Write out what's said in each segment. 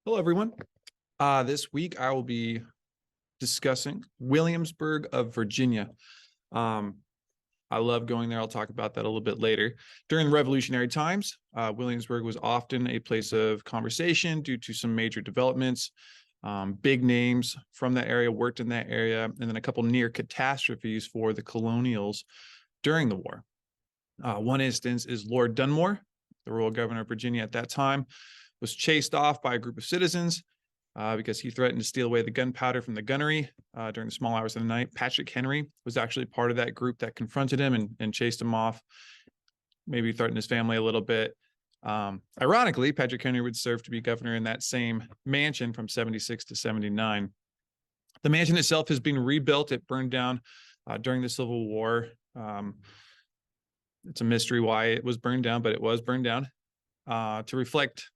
Hello, everyone. This week I will be discussing Williamsburg of Virginia. Um, I love going there. I'll talk about that a little bit later. During the Revolutionary times, Williamsburg was often a place of conversation due to some major developments. Big names from that area worked in that area, and then a couple near catastrophes for the Colonials during the war. One instance is Lord Dunmore, the royal governor of Virginia at that time, was chased off by a group of citizens because he threatened to steal away the gunpowder from the gunnery during the small hours of the night. Patrick Henry was actually part of that group that confronted him and chased him off, maybe threatened his family a little bit. Ironically, Patrick Henry would serve to be governor in that same mansion from 76 to 79. The mansion itself has been rebuilt. It burned down during the Civil War. It's a mystery why it was burned down, but it was burned down to reflect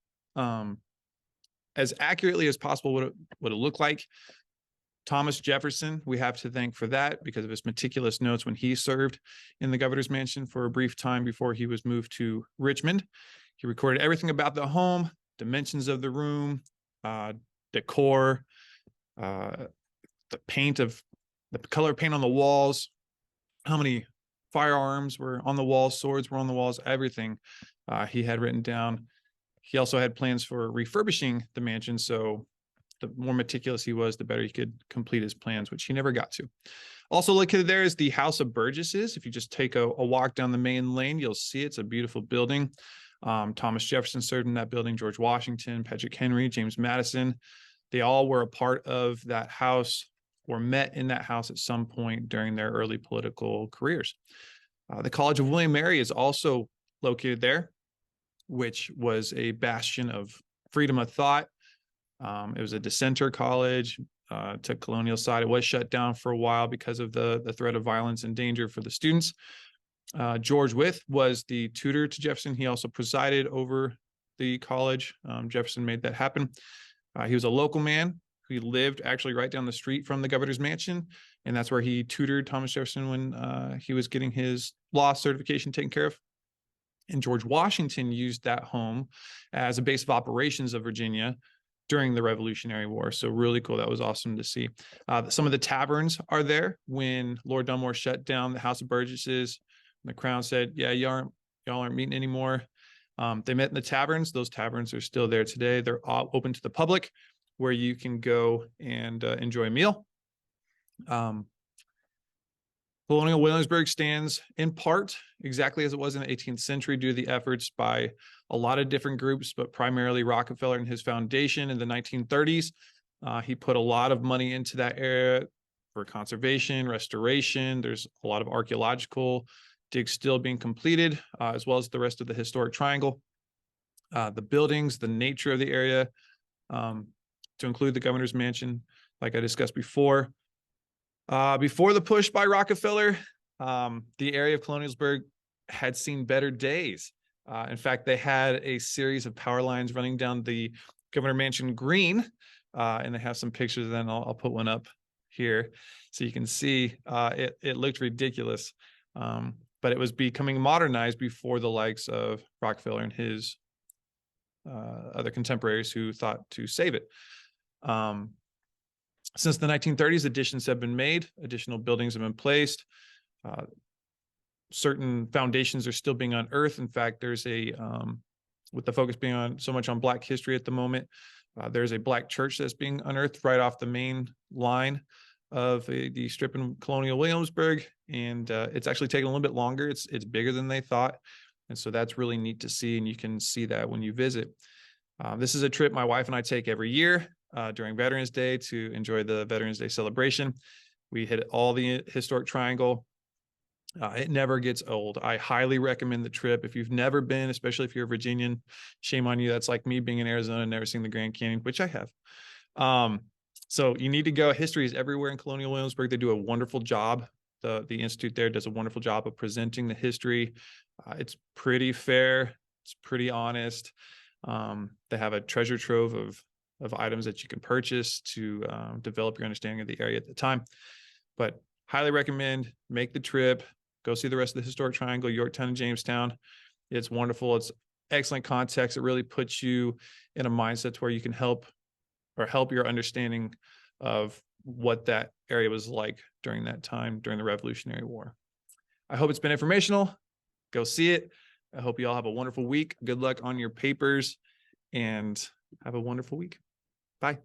as accurately as possible what it looked like. Thomas Jefferson, we have to thank for that because of his meticulous notes when he served in the governor's mansion for a brief time before he was moved to Richmond. He recorded everything about the home, dimensions of the room, decor, the color paint on the walls, how many firearms were on the walls, swords were on the walls, everything he had written down. He also had plans for refurbishing the mansion, so the more meticulous he was, the better he could complete his plans, which he never got to. Also located there is the House of Burgesses. If you just take a walk down the main lane, you'll see it's a beautiful building. Thomas Jefferson served in that building, George Washington, Patrick Henry, James Madison. They all were a part of that house or met in that house at some point during their early political careers. The College of William Mary is also located there, which was a bastion of freedom of thought. It was a dissenter college, to Colonial side. It was shut down for a while because of the threat of violence and danger for the students. George Wythe was the tutor to Jefferson. He also presided over the college. Jefferson made that happen. He was a local man. He lived actually right down the street from the governor's mansion, and that's where he tutored Thomas Jefferson when he was getting his law certification taken care of. And George Washington used that home as a base of operations of Virginia during the Revolutionary War. So really cool. That was awesome to see. Some of the taverns are there. When Lord Dunmore shut down the House of Burgesses, the Crown said, yeah, y'all aren't meeting anymore. They met in the taverns. Those taverns are still there today. They're all open to the public where you can go and enjoy a meal. Colonial Williamsburg stands in part exactly as it was in the 18th century due to the efforts by a lot of different groups, but primarily Rockefeller and his foundation in the 1930s. He put a lot of money into that area for conservation, restoration. There's a lot of archaeological digs still being completed, as well as the rest of the historic triangle. The buildings, the nature of the area, to include the governor's mansion, like I discussed before. Before the push by Rockefeller, the area of Colonialsburg had seen better days. In fact, they had a series of power lines running down the Governor Mansion Green, and they have some pictures. Then I'll put one up here so you can see. It looked ridiculous, but it was becoming modernized before the likes of Rockefeller and his other contemporaries who thought to save it. Since the 1930s, additions have been made. Additional buildings have been placed. Certain foundations are still being unearthed. In fact, there's with the focus being on so much on Black history at the moment, there's a Black church that's being unearthed right off the main line of the strip in Colonial Williamsburg, and it's actually taking a little bit longer. It's bigger than they thought, and so that's really neat to see, and you can see that when you visit. This is a trip my wife and I take every year during Veterans Day to enjoy the Veterans Day celebration. We hit all the historic triangle. It never gets old. I highly recommend the trip. If you've never been, especially if you're a Virginian, shame on you. That's like me being in Arizona and never seeing the Grand Canyon, which I have. So you need to go. History is everywhere in Colonial Williamsburg. They do a wonderful job. The institute there does a wonderful job of presenting the history. It's pretty fair. It's pretty honest. They have a treasure trove of items that you can purchase to develop your understanding of the area at the time. But highly recommend, make the trip, go see the rest of the historic triangle, Yorktown and Jamestown. It's wonderful. It's excellent context. It really puts you in a mindset where you can help or help your understanding of what that area was like during that time, during the Revolutionary War. I hope it's been informational. Go see it. I hope you all have a wonderful week. Good luck on your papers and have a wonderful week. Bye.